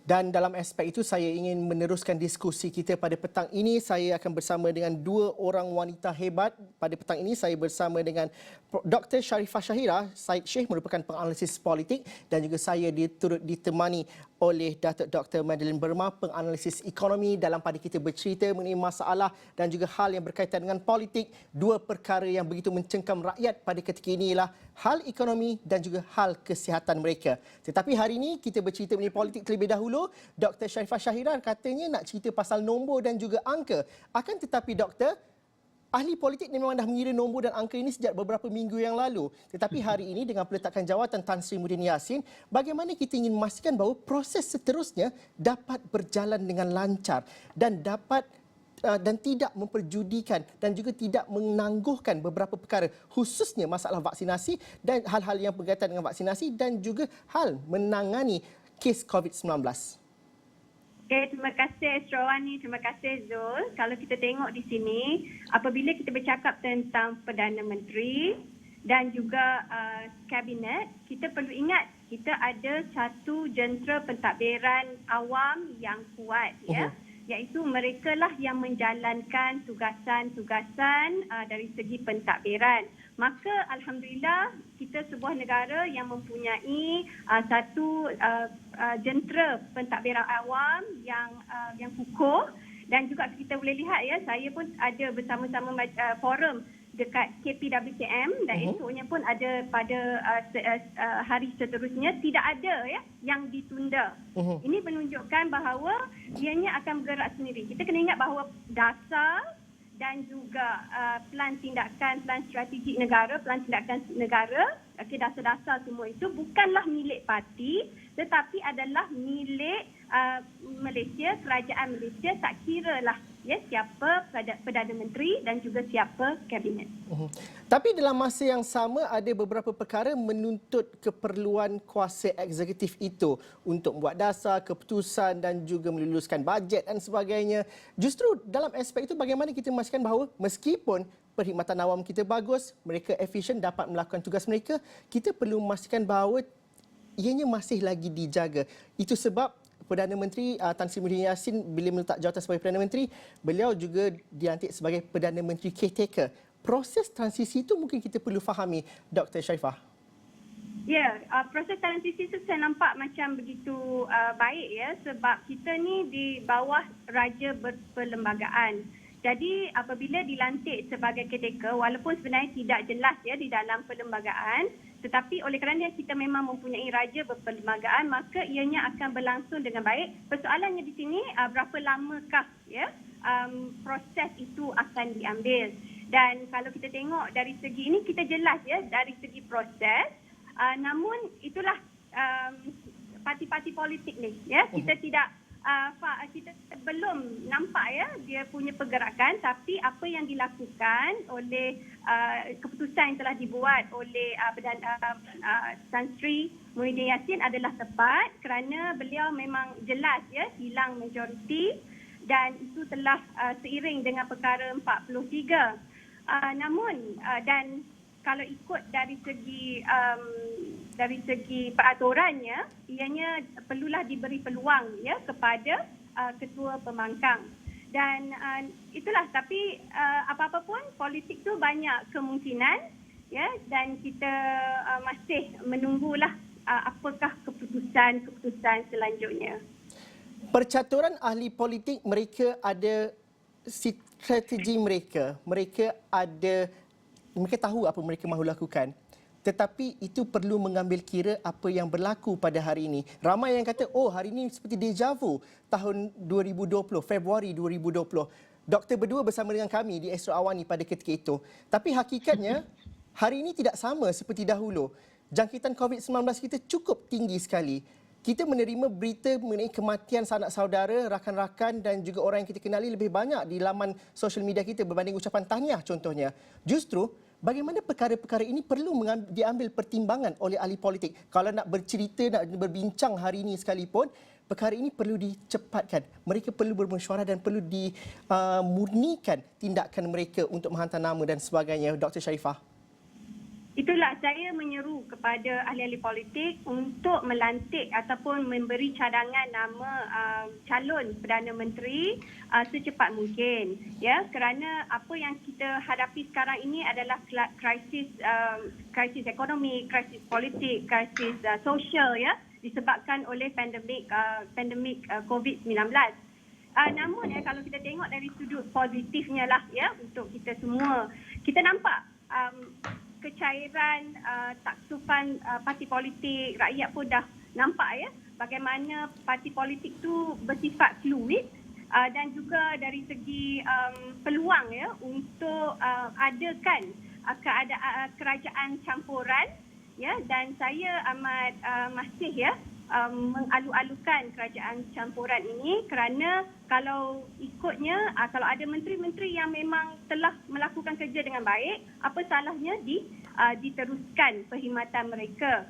Dan dalam aspek itu saya ingin meneruskan diskusi kita pada petang ini. Saya akan bersama dengan dua orang wanita hebat. Pada petang ini saya bersama dengan Dr. Sharifah Shahira Said Sheikh, merupakan penganalisis politik, dan juga saya turut ditemani oleh Datuk Dr. Madeline Burma, penganalisis ekonomi, dalam pada kita bercerita mengenai masalah dan juga hal yang berkaitan dengan politik. Dua perkara yang begitu mencengkam rakyat pada ketika ini ialah hal ekonomi dan juga hal kesihatan mereka. Tetapi hari ini kita bercerita mengenai politik terlebih dahulu. Dr. Sharifah Shahira katanya nak cerita pasal nombor dan juga angka. Akan tetapi doktor, ahli politik ni memang dah mengira nombor dan angka ini sejak beberapa minggu yang lalu. Tetapi hari ini dengan peletakan jawatan Tan Sri Muhyiddin Yassin, bagaimana kita ingin memastikan bahawa proses seterusnya dapat berjalan dengan lancar dan dapat dan tidak memperjudikan dan juga tidak menangguhkan beberapa perkara, khususnya masalah vaksinasi dan hal-hal yang berkaitan dengan vaksinasi dan juga hal menangani kes COVID-19. Okay, terima kasih Esrawani, terima kasih Zul. Kalau kita tengok di sini, apabila kita bercakap tentang Perdana Menteri dan juga Kabinet, kita perlu ingat kita ada satu jentera pentadbiran awam yang kuat, ya, iaitu mereka lah yang menjalankan tugasan-tugasan dari segi pentadbiran. Maka alhamdulillah kita sebuah negara yang mempunyai satu jentera pentadbiran awam yang kukuh, dan juga kita boleh lihat, ya, saya pun ada bersama-sama forum dekat KPWKM dan esoknya pun ada pada hari seterusnya, tidak ada, ya, yang ditunda. Ini menunjukkan bahawa ianya akan bergerak sendiri. Kita kena ingat bahawa dasar dan juga plan tindakan, plan strategik negara, plan tindakan negara, dasar-dasar semua itu bukanlah milik parti, tetapi adalah milik Malaysia, kerajaan Malaysia, tak kiralah, ya, siapa Perdana Menteri dan juga siapa Kabinet. Tapi dalam masa yang sama ada beberapa perkara menuntut keperluan kuasa eksekutif itu untuk membuat dasar, keputusan dan juga meluluskan bajet dan sebagainya. Justru dalam aspek itu bagaimana kita memastikan bahawa meskipun perkhidmatan awam kita bagus, mereka efisien dapat melakukan tugas mereka, kita perlu memastikan bahawa ianya masih lagi dijaga. Itu sebab Perdana Menteri Tan Sri Muhyiddin Yassin bila meletak jawatan sebagai Perdana Menteri, beliau juga dilantik sebagai Perdana Menteri caretaker. Proses transisi itu mungkin kita perlu fahami, Dr. Sharifah. Ya, proses transisi itu saya nampak macam begitu baik, ya, sebab kita ni di bawah Raja Berperlembagaan. Jadi apabila dilantik sebagai caretaker, walaupun sebenarnya tidak jelas, ya, di dalam perlembagaan, tetapi oleh kerana kita memang mempunyai Raja Berperlembagaan, maka ianya akan berlangsung dengan baik. Persoalannya di sini, berapa lamakah, ya, proses itu akan diambil. Dan kalau kita tengok dari segi ini, kita jelas, ya, dari segi proses. Namun itulah parti-parti politik ni, ya, kita kita belum nampak, ya, dia punya pergerakan, tapi apa yang dilakukan oleh keputusan yang telah dibuat oleh Tan Sri Muhyiddin Yassin adalah tepat, kerana beliau memang jelas, ya, hilang majoriti, dan itu telah seiring dengan perkara 43. Namun dan kalau ikut dari segi peraturannya, ianya perlulah diberi peluang, ya, kepada ketua pembangkang. Dan itulah, tapi apa-apa pun politik tu banyak kemungkinan, ya, dan kita masih menunggulah apakah keputusan selanjutnya. Percaturan ahli politik, mereka ada strategi mereka. Mereka tahu apa mereka mahu lakukan. Tetapi itu perlu mengambil kira apa yang berlaku pada hari ini. Ramai yang kata, oh, hari ini seperti deja vu tahun 2020, Februari 2020. Doktor berdua bersama dengan kami di Astro Awani pada ketika itu. Tapi hakikatnya, hari ini tidak sama seperti dahulu. Jangkitan COVID-19 kita cukup tinggi sekali. Kita menerima berita mengenai kematian sanak saudara, rakan-rakan dan juga orang yang kita kenali lebih banyak di laman sosial media kita berbanding ucapan tahniah contohnya. Justru, bagaimana perkara-perkara ini perlu diambil pertimbangan oleh ahli politik. Kalau nak bercerita, nak berbincang hari ini sekalipun, perkara ini perlu dicepatkan. Mereka perlu bermesyuarah dan perlu dimurnikan tindakan mereka untuk menghantar nama dan sebagainya. Dr. Sharifah. itulah saya menyeru kepada ahli-ahli politik untuk melantik ataupun memberi cadangan nama calon Perdana Menteri secepat mungkin, ya, kerana apa yang kita hadapi sekarang ini adalah krisis ekonomi, krisis politik, krisis sosial, ya, disebabkan oleh pandemik COVID-19. Namun kalau kita tengok dari sudut positifnya lah, ya, untuk kita semua, kita nampak kecairan taksufan parti politik, rakyat pun dah nampak, ya, bagaimana parti politik tu bersifat fluid, dan juga dari segi peluang, ya, untuk adakan keadaan kerajaan campuran, ya, dan saya amat masih, ya, mengalu-alukan kerajaan campuran ini kerana kalau ikutnya, kalau ada menteri-menteri yang memang telah melakukan kerja dengan baik, apa salahnya diteruskan perkhidmatan mereka.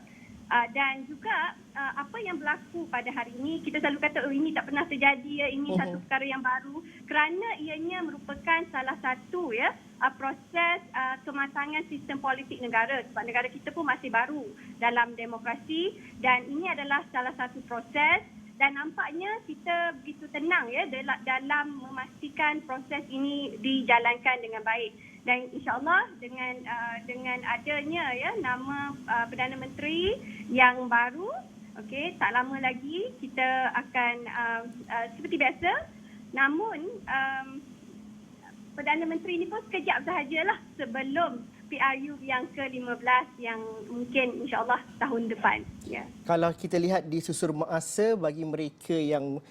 Dan juga apa yang berlaku pada hari ini, kita selalu kata ini tak pernah terjadi, ya, ini satu perkara yang baru, kerana ianya merupakan salah satu, ya, proses kematangan sistem politik negara, sebab negara kita pun masih baru dalam demokrasi, dan ini adalah salah satu proses, dan nampaknya kita begitu tenang, ya, dalam memastikan proses ini dijalankan dengan baik. Dan insya-Allah dengan adanya, ya, nama Perdana Menteri yang baru, okey, tak lama lagi kita akan seperti biasa. Namun Perdana Menteri ini pun sekejap sahajalah sebelum PRU yang ke-15 yang mungkin insya-Allah tahun depan, ya. Kalau kita lihat di susur masa bagi mereka yang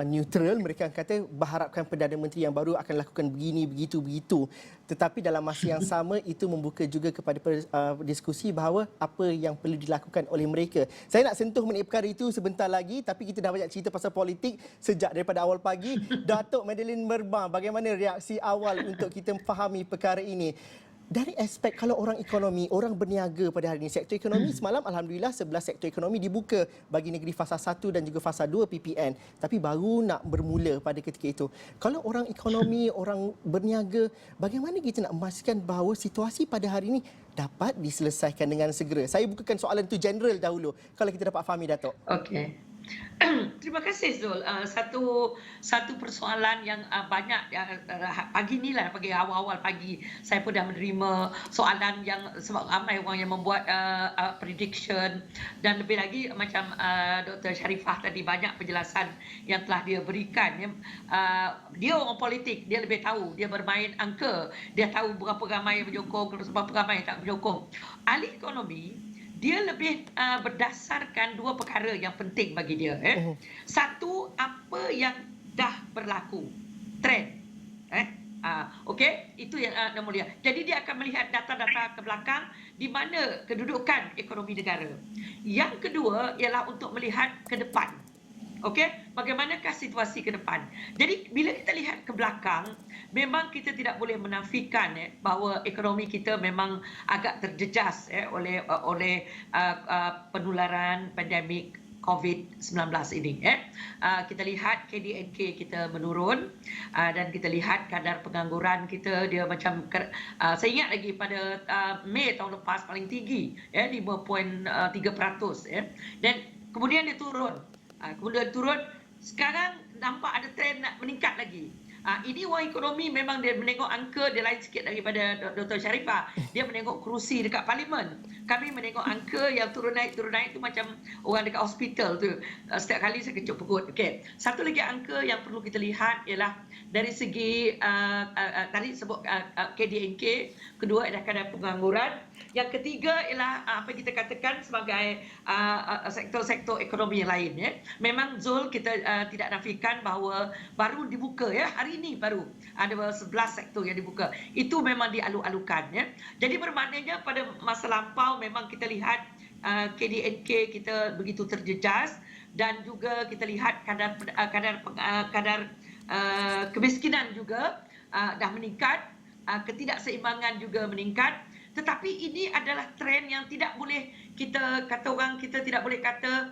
neutral, mereka kata berharapkan Perdana Menteri yang baru akan lakukan begini, begitu. Tetapi dalam masa yang sama itu membuka juga kepada diskusi bahawa apa yang perlu dilakukan oleh mereka. Saya nak sentuh mengenai perkara itu sebentar lagi, tapi kita dah banyak cerita pasal politik sejak daripada awal pagi. Datuk Madeline Merba, bagaimana reaksi awal untuk kita fahami perkara ini? Dari aspek kalau orang ekonomi, orang berniaga pada hari ini, sektor ekonomi semalam Alhamdulillah 11 sektor ekonomi dibuka bagi negeri fasa 1 dan juga fasa 2 PPN. Tapi baru nak bermula pada ketika itu. Kalau orang ekonomi, orang berniaga, bagaimana kita nak memastikan bahawa situasi pada hari ini dapat diselesaikan dengan segera? Saya bukakan soalan itu general dahulu, kalau kita dapat fahami, Datuk. Okey. Terima kasih Zul. Satu persoalan yang banyak pagi ni lah, pagi awal-awal pagi saya pun dah menerima soalan yang sebab ramai orang yang membuat prediction, dan lebih lagi macam Dr. Sharifah tadi banyak penjelasan yang telah dia berikan. Dia orang politik, dia lebih tahu, dia bermain angka, dia tahu berapa ramai yang berjokong, berapa ramai yang tak berjokong. Ahli ekonomi dia lebih berdasarkan dua perkara yang penting bagi dia. Satu, apa yang dah berlaku, trend. Okey, itu yang nombor dia. Jadi dia akan melihat data-data ke belakang di mana kedudukan ekonomi negara. Yang kedua ialah untuk melihat ke depan. Okey, bagaimanakah situasi ke depan? Jadi bila kita lihat ke belakang, memang kita tidak boleh menafikan bahawa ekonomi kita memang agak terjejas oleh penularan pandemik COVID-19 ini. Kita lihat KDNK kita menurun, dan kita lihat kadar pengangguran kita dia macam saya ingat lagi pada Mei tahun lepas paling tinggi 5.3%, dan kemudian dia turun. Kemudian turun, sekarang nampak ada trend nak meningkat lagi. Ini orang ekonomi memang dia menengok angka, dia lain sikit daripada Dr. Sharifah. Dia menengok kerusi dekat parlimen. Kami menengok angka yang turun naik tu macam orang dekat hospital tu. Setiap kali saya kecut perut. Okey. Satu lagi angka yang perlu kita lihat ialah dari segi tadi sebut KDNK, kedua adalah kadar pengangguran, yang ketiga ialah apa yang kita katakan sebagai sektor-sektor ekonomi yang lain. Memang Zul, kita tidak nafikan bahawa baru dibuka hari ini baru ada 11 sektor yang dibuka. Itu memang dialu-alukan. Jadi bermaknanya pada masa lampau memang kita lihat KDNK kita begitu terjejas, dan juga kita lihat kadar kemiskinan juga dah meningkat, ketidakseimbangan juga meningkat. Tetapi ini adalah trend yang tidak boleh kita tidak boleh kata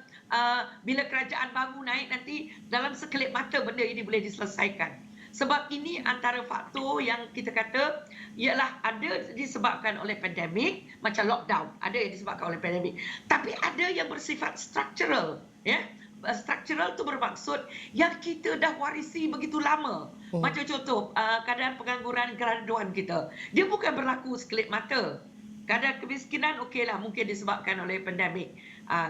bila kerajaan baru naik nanti dalam sekelip mata benda ini boleh diselesaikan. Sebab ini antara faktor yang kita kata ialah ada disebabkan oleh pandemik, macam lockdown, ada yang disebabkan oleh pandemik. Tapi ada yang bersifat structural, ya. Structural tu bermaksud yang kita dah warisi begitu lama. Macam contoh, kadar pengangguran graduan kita. Dia bukan berlaku sekelip mata. Kadar kemiskinan okeylah mungkin disebabkan oleh pandemik.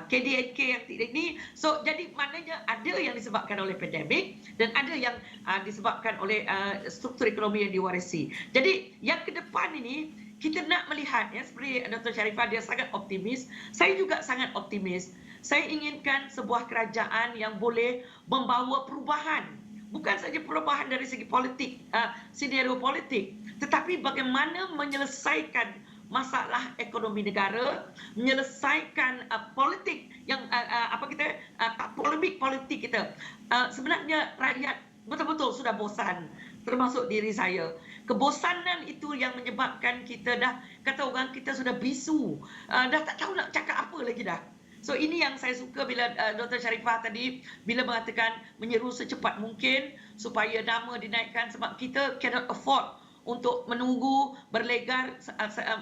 KDNK yang tidak ni, so jadi maknanya ada yang disebabkan oleh pandemik dan ada yang disebabkan oleh struktur ekonomi yang diwarisi. Jadi yang ke depan ini kita nak melihat, ya, seperti Dr. Sharifah, dia sangat optimis. Saya juga sangat optimis. Saya inginkan sebuah kerajaan yang boleh membawa perubahan. Bukan saja perubahan dari segi politik, senario politik, tetapi bagaimana menyelesaikan masalah ekonomi negara, menyelesaikan politik yang polemik politik kita. Sebenarnya rakyat betul-betul sudah bosan, termasuk diri saya. Kebosanan itu yang menyebabkan kita dah, kata orang, kita sudah bisu, dah tak tahu nak cakap apa lagi dah. So ini yang saya suka bila Dr. Sharifah tadi bila mengatakan menyeru secepat mungkin supaya nama dinaikkan, sebab kita cannot afford untuk menunggu berlegar,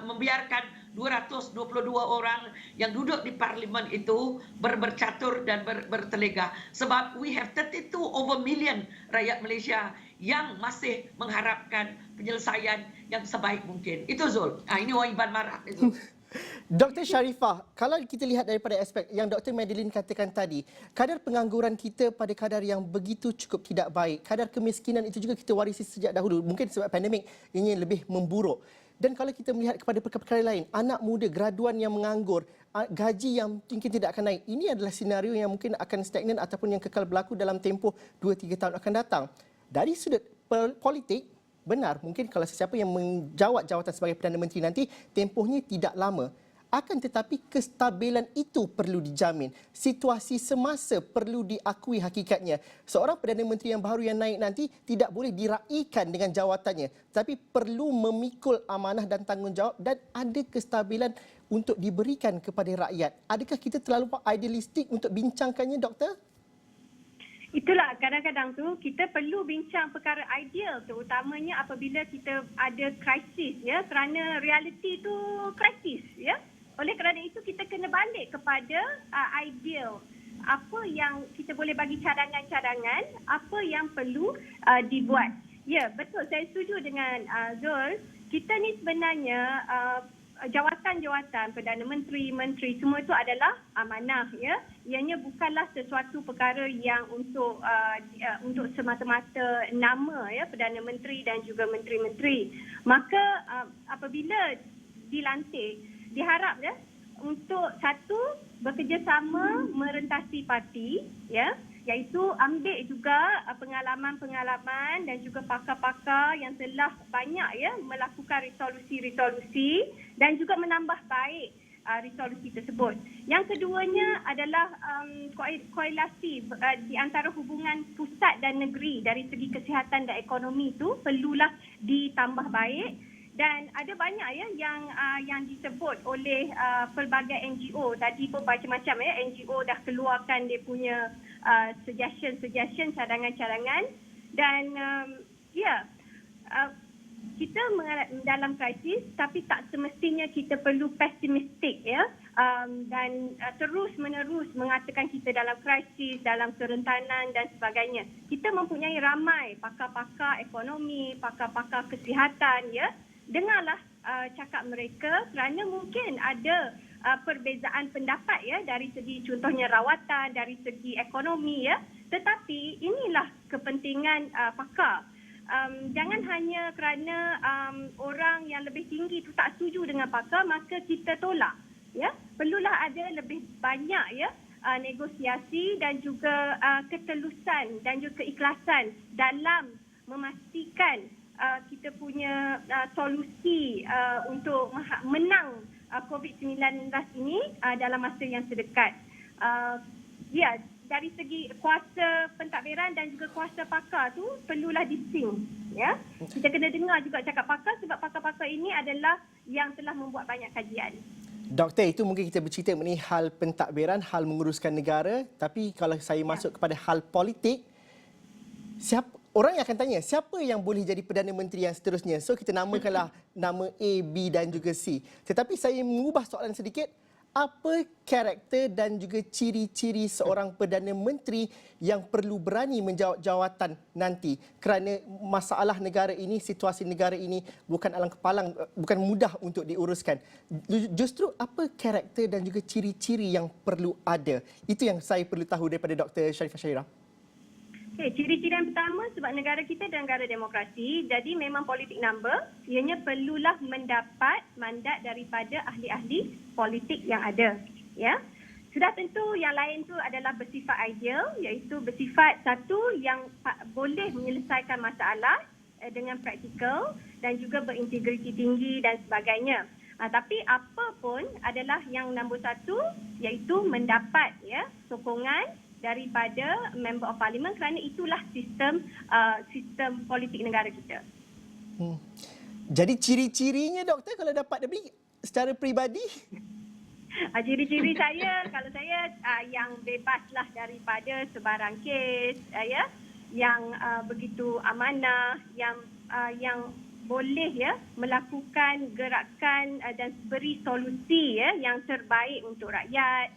membiarkan 222 orang yang duduk di parlimen itu bercatur dan bertelegah. Sebab we have 32 over million rakyat Malaysia yang masih mengharapkan penyelesaian yang sebaik mungkin. Itu Zul. Ini orang Iban marah itu. Dr. Sharifah, kalau kita lihat daripada aspek yang Dr. Madeline katakan tadi, kadar pengangguran kita pada kadar yang begitu cukup tidak baik. Kadar kemiskinan itu juga kita warisi sejak dahulu. Mungkin sebab pandemik ini lebih memburuk. Dan kalau kita melihat kepada perkara-perkara lain, anak muda, graduan yang menganggur, gaji yang mungkin tidak akan naik. Ini adalah senario yang mungkin akan stagnan ataupun yang kekal berlaku dalam tempoh 2-3 tahun akan datang. Dari sudut politik, benar, mungkin kalau sesiapa yang menjawat jawatan sebagai Perdana Menteri nanti, tempohnya tidak lama. Akan tetapi kestabilan itu perlu dijamin. Situasi semasa perlu diakui hakikatnya. Seorang Perdana Menteri yang baru yang naik nanti tidak boleh diraikan dengan jawatannya. Tapi perlu memikul amanah dan tanggungjawab dan ada kestabilan untuk diberikan kepada rakyat. Adakah kita terlalu idealistik untuk bincangkannya, Doktor? Itulah kadang-kadang tu kita perlu bincang perkara ideal, terutamanya apabila kita ada krisis, ya, kerana realiti tu krisis, ya. Oleh kerana itu kita kena balik kepada ideal. Apa yang kita boleh bagi cadangan-cadangan, apa yang perlu dibuat. Ya, betul, saya setuju dengan Zul. Kita ni sebenarnya jawatan-jawatan Perdana Menteri, Menteri, semua itu adalah amanah, ya. Ianya bukanlah sesuatu perkara yang untuk semata-mata nama, ya, Perdana Menteri dan juga menteri-menteri. Maka apabila dilantik, diharap, ya, untuk satu, bekerjasama merentasi parti, ya, iaitu ambil juga pengalaman-pengalaman dan juga pakar-pakar yang telah banyak, ya, melakukan resolusi-resolusi dan juga menambah baik resolusi tersebut. Yang keduanya adalah korelasi di antara hubungan pusat dan negeri dari segi kesihatan dan ekonomi itu perlulah ditambah baik. Dan ada banyak, ya, yang disebut oleh pelbagai NGO. Tadi pun macam-macam, ya, NGO dah keluarkan dia punya suggestion, cadangan-cadangan. Dan kita dalam krisis, tapi tak semestinya kita perlu pesimistik, ya, dan terus-menerus mengatakan kita dalam krisis, dalam kerentanan dan sebagainya. Kita mempunyai ramai pakar-pakar ekonomi, pakar-pakar kesihatan, ya. Dengarlah cakap mereka kerana mungkin ada perbezaan pendapat, ya, dari segi contohnya rawatan, dari segi ekonomi, ya. Tetapi inilah kepentingan pakar. Jangan hanya kerana orang yang lebih tinggi itu tak setuju dengan pakar maka kita tolak, ya. Perlulah ada lebih banyak, ya, negosiasi dan juga ketelusan dan juga keikhlasan dalam memastikan kita punya solusi untuk menang COVID-19 ini dalam masa yang sedekat. Ya, dari segi kuasa pentadbiran dan juga kuasa pakar tu perlulah dising, ya. Kita kena dengar juga cakap pakar sebab pakar-pakar ini adalah yang telah membuat banyak kajian. Doktor, itu mungkin kita bercerita mengenai hal pentadbiran, hal menguruskan negara, tapi kalau saya masuk kepada hal politik, orang yang akan tanya, siapa yang boleh jadi Perdana Menteri yang seterusnya? So kita namakanlah nama A, B dan juga C. Tetapi saya mengubah soalan sedikit. Apa karakter dan juga ciri-ciri seorang Perdana Menteri yang perlu berani menjawab jawatan nanti? Kerana masalah negara ini, situasi negara ini bukan alang kepalang, bukan mudah untuk diuruskan. Justru apa karakter dan juga ciri-ciri yang perlu ada? Itu yang saya perlu tahu daripada Dr. Sharifah Shahira. Okay, ciri-ciri yang pertama, sebab negara kita adalah negara demokrasi, jadi memang politik number, ianya perlulah mendapat mandat daripada ahli-ahli politik yang ada. Ya, sudah tentu yang lain tu adalah bersifat ideal, iaitu bersifat satu yang boleh menyelesaikan masalah dengan praktikal dan juga berintegriti tinggi dan sebagainya. Tapi apa pun adalah yang nombor satu, iaitu mendapat sokongan daripada member of parliament, kerana itulah sistem politik negara kita. Jadi ciri-cirinya doktor kalau dapat lebih secara peribadi? Ciri-ciri saya, kalau saya yang bebaslah daripada sebarang kes, yang begitu amanah, yang boleh melakukan gerakan dan beri solusi yang terbaik untuk rakyat,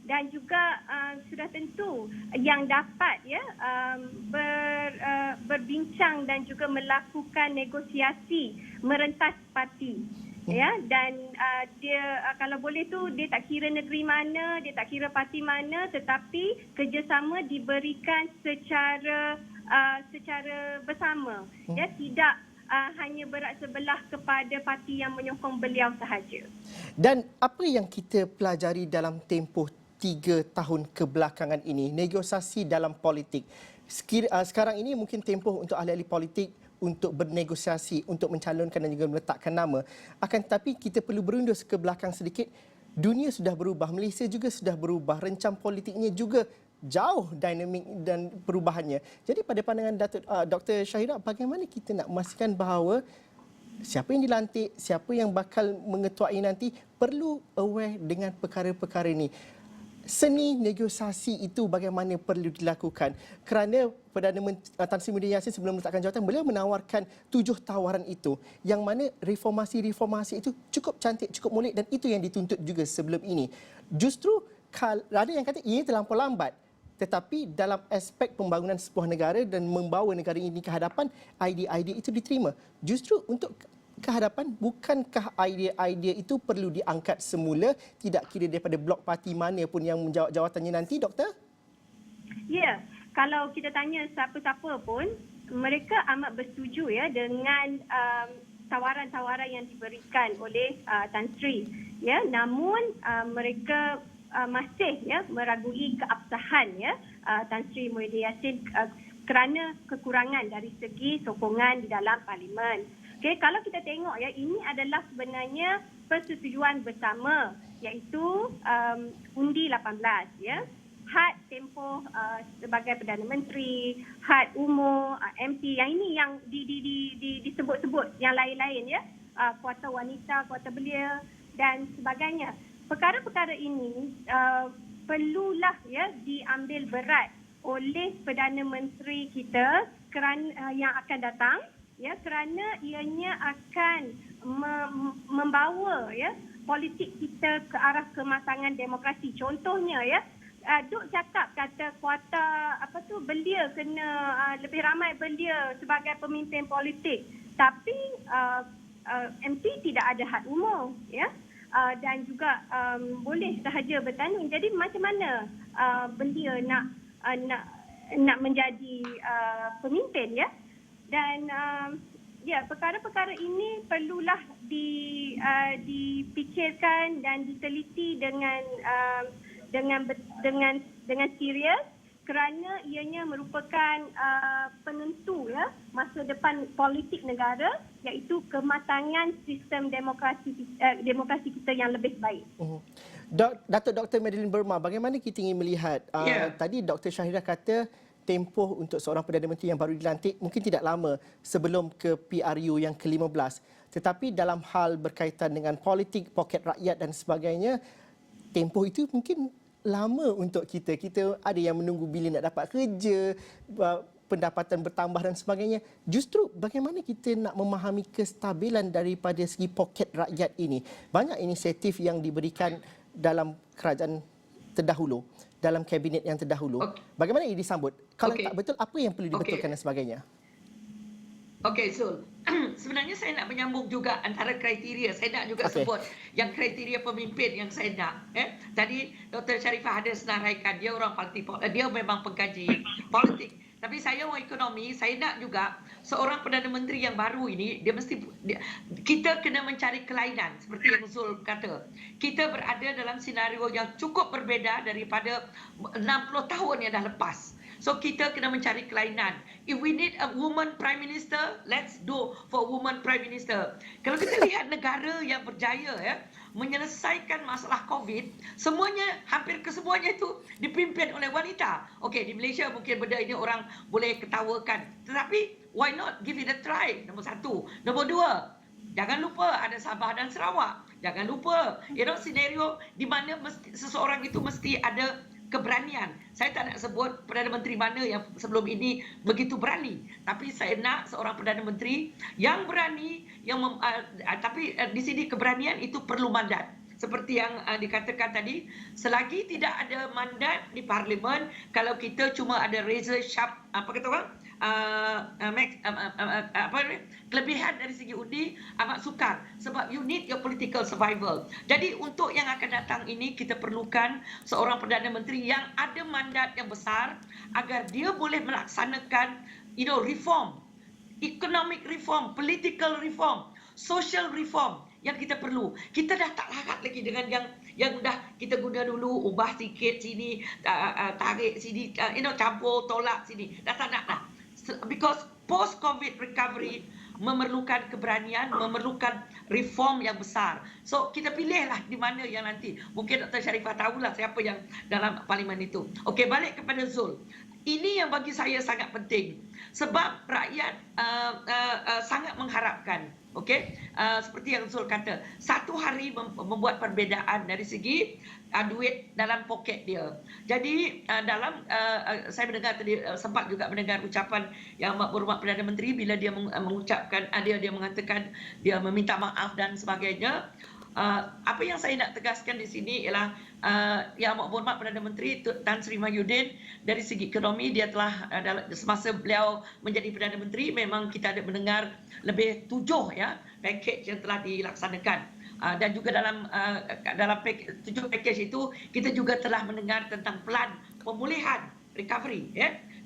dan juga sudah tentu yang dapat berbincang dan juga melakukan negosiasi merentas parti, dan dia kalau boleh tu dia tak kira negeri mana, dia tak kira parti mana, tetapi kerjasama diberikan secara bersama, tidak hanya berat sebelah kepada parti yang menyokong beliau sahaja. Dan apa yang kita pelajari dalam tempoh 3 tahun kebelakangan ini, negosiasi dalam politik. Sekarang ini mungkin tempoh untuk ahli-ahli politik untuk bernegosiasi, untuk mencalonkan dan juga meletakkan nama. Akan tetapi kita perlu berundur ke belakang sedikit. Dunia sudah berubah, Malaysia juga sudah berubah, rencam politiknya juga jauh dinamik dan perubahannya. Jadi pada pandangan Dr. Shahira, bagaimana kita nak memastikan bahawa siapa yang dilantik, siapa yang bakal mengetuai nanti perlu aware dengan perkara-perkara ini. Seni negosiasi itu bagaimana perlu dilakukan, kerana Perdana Menteri Tan Sri Muhyiddin Yassin sebelum meletakkan jawatan, beliau menawarkan 7 tawaran itu, yang mana reformasi-reformasi itu cukup cantik, cukup molek, dan itu yang dituntut juga sebelum ini. Justru ada yang kata ini terlampau lambat, tetapi dalam aspek pembangunan sebuah negara dan membawa negara ini ke hadapan, idea-idea itu diterima. Justru untuk kehadapan, bukankah idea-idea itu perlu diangkat semula, tidak kira daripada blok parti mana pun yang menjawab jawatannya nanti, Doktor? Ya, kalau kita tanya siapa-siapa pun, mereka amat bersetuju dengan tawaran-tawaran yang diberikan oleh Tan Sri. Namun mereka masih meragui keabsahan Tan Sri Muhyiddin Yassin kerana kekurangan dari segi sokongan di dalam parlimen. Okay, kalau kita tengok ini adalah sebenarnya persetujuan bersama, iaitu undi 18, had tempoh sebagai Perdana Menteri, had umur MP, yang ini yang disebut-sebut, yang lain-lain kuota wanita, kuota belia dan sebagainya. Perkara-perkara ini perlulah diambil berat oleh Perdana Menteri kita kerana yang akan datang, kerana ianya akan membawa politik kita ke arah kematangan demokrasi. Contohnya Duk cakap kata kuota belia kena lebih ramai belia sebagai pemimpin politik, tapi MP tidak ada had umur dan juga boleh sahaja bertanding. Jadi macam mana belia nak menjadi pemimpin dan perkara-perkara ini perlulah dipikirkan dan diteliti dengan serius, kerana ianya merupakan penentu masa depan politik negara, iaitu kematangan sistem demokrasi kita yang lebih baik. Datuk Dr. Madeline Burma, bagaimana kita ingin melihat tadi Dr. Shahira kata tempoh untuk seorang Perdana Menteri yang baru dilantik mungkin tidak lama sebelum ke PRU yang ke-15. Tetapi dalam hal berkaitan dengan politik, poket rakyat dan sebagainya, tempoh itu mungkin lama untuk kita. Kita ada yang menunggu bila nak dapat kerja, pendapatan bertambah dan sebagainya. Justru bagaimana kita nak memahami kestabilan daripada segi poket rakyat ini? Banyak inisiatif yang diberikan dalam kerajaan terdahulu, dalam kabinet yang terdahulu. Bagaimana ini disambut? Kalau tak betul, apa yang perlu dibetulkan dan sebagainya? Okey, Zul. Sebenarnya saya nak menyambung juga antara kriteria. Saya nak juga sebut yang kriteria pemimpin yang saya nak. Tadi Dr. Sharifah ada senaraikan, dia orang parti, dia memang pengkaji politik. Tapi saya orang ekonomi, saya nak juga seorang Perdana Menteri yang baru ini, kita kena mencari kelainan. Seperti yang Zul kata. Kita berada dalam senario yang cukup berbeza daripada 60 tahun yang dah lepas. So kita kena mencari kelainan. If we need a woman prime minister, let's do for woman prime minister. Kalau kita lihat negara yang berjaya menyelesaikan masalah COVID, hampir kesemuanya itu dipimpin oleh wanita. Okey, di Malaysia mungkin benda ini orang boleh ketawakan. Tetapi why not give it a try? Nombor satu. Nombor dua, jangan lupa ada Sabah dan Sarawak. Jangan lupa, senario di mana seseorang itu mesti ada keberanian. Saya tak nak sebut Perdana Menteri mana yang sebelum ini begitu berani. Tapi saya nak seorang Perdana Menteri yang berani, tapi di sini keberanian itu perlu mandat. Seperti yang dikatakan tadi, selagi tidak ada mandat di Parlimen, kalau kita cuma ada razor sharp, kelebihan dari segi undi amat sukar, sebab you need your political survival. Jadi untuk yang akan datang ini kita perlukan seorang Perdana Menteri yang ada mandat yang besar agar dia boleh melaksanakan reform, economic reform, political reform, social reform yang kita perlu. Kita dah tak larat lagi dengan yang dah kita guna dulu, ubah sikit sini, tarik sini, campur, tolak sini. Dah tak nak dah. Because post-COVID recovery memerlukan keberanian, memerlukan reform yang besar. So kita pilihlah di mana yang nanti. Mungkin Dr. Sharifah tahulah siapa yang dalam parlimen itu. Okey, balik kepada Zul. Ini yang bagi saya sangat penting. Sebab rakyat sangat mengharapkan. Okey, seperti yang Zul kata, satu hari membuat perbezaan dari segi duit dalam poket dia. Jadi saya mendengar tadi, sempat juga mendengar ucapan yang Amat Berhormat Perdana Menteri bila dia mengucapkan, dia mengatakan dia meminta maaf dan sebagainya. Apa yang saya nak tegaskan di sini ialah Yang Amat Berhormat Perdana Menteri Tan Sri Mahyudin, dari segi ekonomi dia telah semasa beliau menjadi Perdana Menteri memang kita ada mendengar lebih 7 package yang telah dilaksanakan. Dan juga dalam 7 package itu kita juga telah mendengar tentang pelan pemulihan recovery,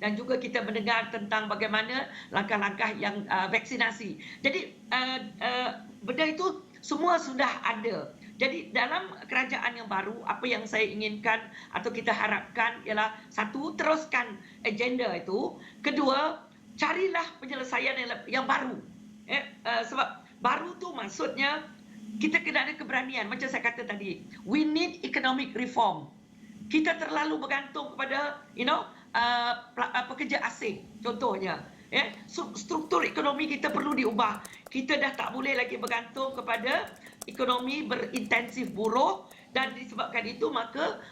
dan juga kita mendengar tentang bagaimana langkah-langkah yang vaksinasi. Jadi benda itu semua sudah ada. Jadi dalam kerajaan yang baru, apa yang saya inginkan atau kita harapkan ialah satu, teruskan agenda itu. Kedua, carilah penyelesaian yang baru. Sebab baru tu maksudnya kita kena ada keberanian. Macam saya kata tadi, we need economic reform. Kita terlalu bergantung kepada pekerja asing contohnya. Struktur ekonomi kita perlu diubah. Kita dah tak boleh lagi bergantung kepada ekonomi berintensif buruh, dan disebabkan itu maka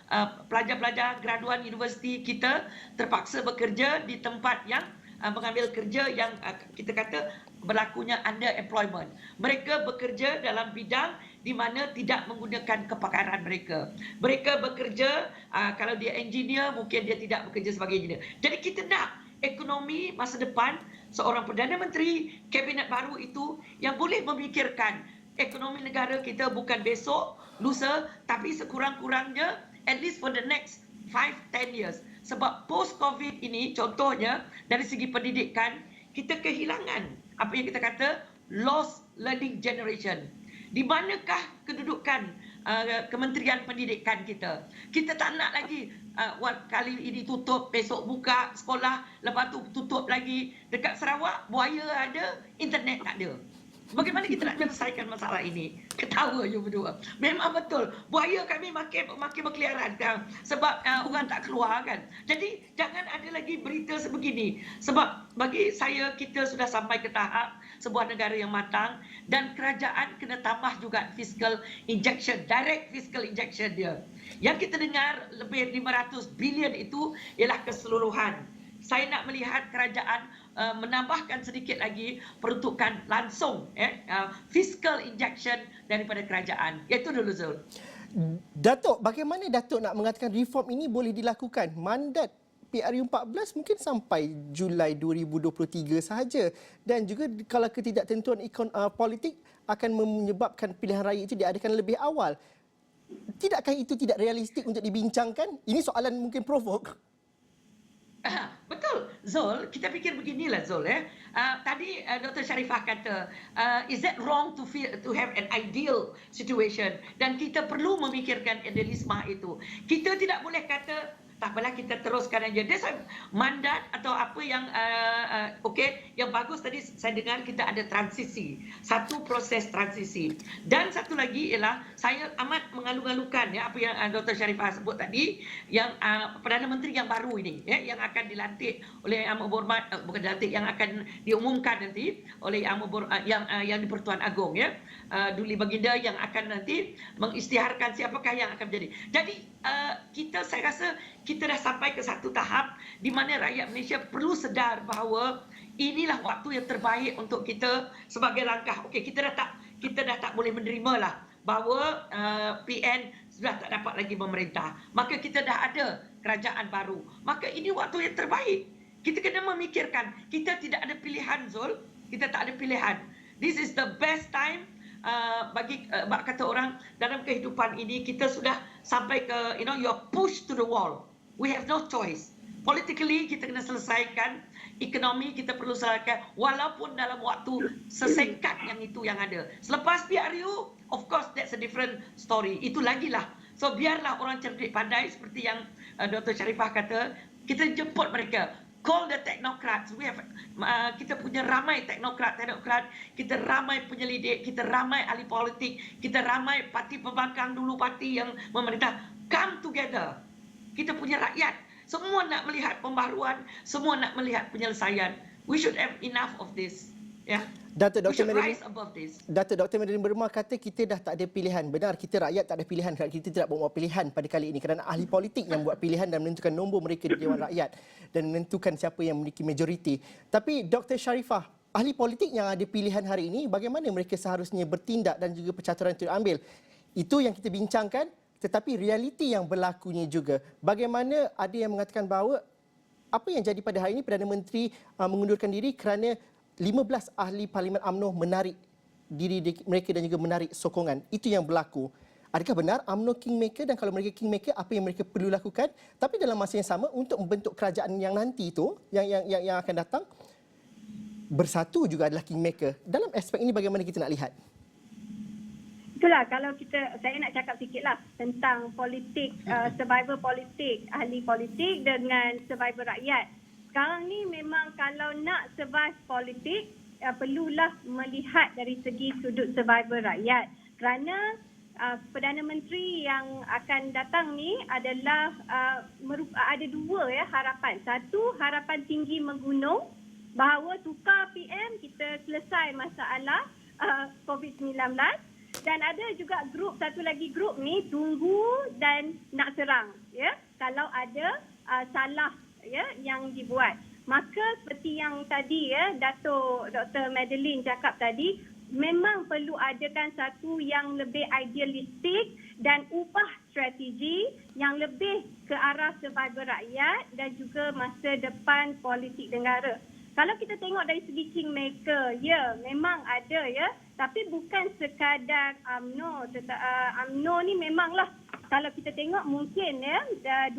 pelajar-pelajar graduan universiti kita terpaksa bekerja di tempat yang mengambil kerja yang kita kata berlakunya underemployment. Mereka bekerja dalam bidang di mana tidak menggunakan kepakaran mereka. Mereka bekerja, kalau dia engineer, mungkin dia tidak bekerja sebagai engineer. Jadi kita nak ekonomi masa depan, seorang Perdana Menteri, kabinet baru itu yang boleh memikirkan ekonomi negara kita bukan besok, lusa, tapi sekurang-kurangnya at least for the next 5-10 years. Sebab post-COVID ini, contohnya dari segi pendidikan, kita kehilangan apa yang kita kata lost learning generation. Di manakah kedudukan Kementerian Pendidikan kita? Kita tak nak lagi kali ini tutup, besok buka sekolah, lepas tu tutup lagi. Dekat Sarawak, buaya ada, internet tak ada. Bagaimana kita nak menyelesaikan masalah ini? Ketawa you berdua. Memang betul. Buaya kami makin berkeliaran sebab orang tak keluar kan. Jadi jangan ada lagi berita sebegini. Sebab bagi saya kita sudah sampai ke tahap sebuah negara yang matang, dan kerajaan kena tambah juga fiscal injection, direct fiscal injection dia. Yang kita dengar lebih 500 bilion itu ialah keseluruhan. saya nak melihat kerajaan menambahkan sedikit lagi peruntukan langsung fiscal injection daripada kerajaan. Itu dulu Zul. Datuk, bagaimana Datuk nak mengatakan reform ini boleh dilakukan? Mandat PRU14 mungkin sampai Julai 2023 sahaja. Dan juga kalau ketidaktentuan politik akan menyebabkan pilihan raya itu diadakan lebih awal. Tidakkah itu tidak realistik untuk dibincangkan? Ini soalan mungkin provok. Betul, Zul. Kita fikir beginilah, Zul. Tadi Dr. Sharifah kata, is that wrong to have an ideal situation? Dan kita perlu memikirkan idealisme itu. Kita tidak boleh kata, tak apalah kita teruskan aja. That's mandat atau apa yang yang bagus tadi saya dengar kita ada transisi. Satu proses transisi. Dan satu lagi ialah saya amat mengalu-alukan apa yang Dr. Sharifah sebut tadi, yang Perdana Menteri yang baru ini yang akan dilantik oleh Yang Berhormat, bukan dilantik, yang akan diumumkan nanti oleh yang di Pertuan Agong Duli Baginda, yang akan nanti mengisytiharkan siapakah yang akan menjadi. Jadi saya rasa kita dah sampai ke satu tahap di mana rakyat Malaysia perlu sedar bahawa inilah waktu yang terbaik untuk kita sebagai langkah. Okey, kita dah tak boleh menerima lah bahawa PN sudah tak dapat lagi memerintah. Maka kita dah ada kerajaan baru. Maka ini waktu yang terbaik. Kita kena memikirkan, kita tidak ada pilihan, Zul. Kita tak ada pilihan. This is the best time bagi kata orang dalam kehidupan ini. Kita sudah sampai ke you're pushed to the wall. We have no choice. Politically kita kena selesaikan, ekonomi kita perlu selesaikan walaupun dalam waktu sesingkat yang itu yang ada. Selepas PRU, of course that's a different story. Itu lagilah. So biarlah orang cerdik pandai seperti yang Dr. Sharifah kata, kita jemput mereka. Call the technocrats. Kita punya ramai teknokrat, kita ramai penyelidik, kita ramai ahli politik, kita ramai parti pembangkang dulu, parti yang memerintah. Come together. Kita punya rakyat. Semua nak melihat pembaharuan, semua nak melihat penyelesaian. We should have enough of this. Datuk We should Dr. rise above this. Dr. Madeline Burma kata kita dah tak ada pilihan. Benar, kita rakyat tak ada pilihan. Kita tidak buat pilihan pada kali ini kerana ahli politik yang buat pilihan dan menentukan nombor mereka di Dewan Rakyat dan menentukan siapa yang memiliki majoriti. Tapi Dr. Sharifah, ahli politik yang ada pilihan hari ini, bagaimana mereka seharusnya bertindak dan juga percaturan itu diambil? Itu yang kita bincangkan, tetapi realiti yang berlakunya juga. Bagaimana ada yang mengatakan bahawa apa yang jadi pada hari ini, Perdana Menteri mengundurkan diri kerana 15 ahli Parlimen UMNO menarik diri mereka dan juga menarik sokongan. Itu yang berlaku. Adakah benar UMNO kingmaker, dan kalau mereka kingmaker, apa yang mereka perlu lakukan? Tapi dalam masa yang sama, untuk membentuk kerajaan yang nanti itu, yang akan datang, bersatu juga adalah kingmaker. Dalam aspek ini bagaimana kita nak lihat? Itulah, kalau saya nak cakap sikitlah tentang politik, survivor politik, ahli politik dengan survivor rakyat. Sekarang ni memang kalau nak survive politik, perlulah melihat dari segi sudut survivor rakyat. Kerana Perdana Menteri yang akan datang ni adalah ada dua harapan. Satu, harapan tinggi menggunung bahawa tukar PM, kita selesai masalah COVID-19. Dan ada juga satu lagi grup ni tunggu dan nak serang. Kalau ada salah yang dibuat. Maka seperti yang tadi Dr. Madeline cakap tadi, memang perlu adakan satu yang lebih idealistik dan ubah strategi yang lebih ke arah survivor rakyat dan juga masa depan politik negara. Kalau kita tengok dari segi kingmaker, memang ada tapi bukan sekadar UMNO. UMNO ni memanglah, kalau kita tengok mungkin 23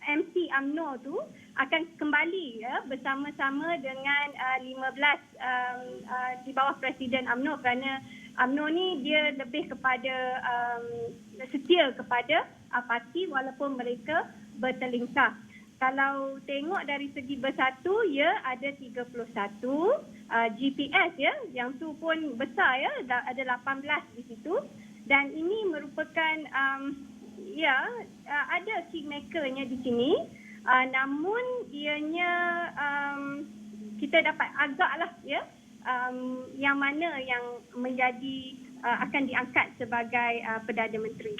MC UMNO tu akan kembali bersama-sama dengan 15 di bawah Presiden UMNO, kerana UMNO ni dia lebih kepada setia kepada parti walaupun mereka bertelingkah. Kalau tengok dari segi bersatu, ada 31 GPS yang tu pun besar ada 18 di situ, dan ini merupakan ada kingmakernya di sini, namun ianya kita dapat agaklah yang mana yang menjadi akan diangkat sebagai Perdana Menteri.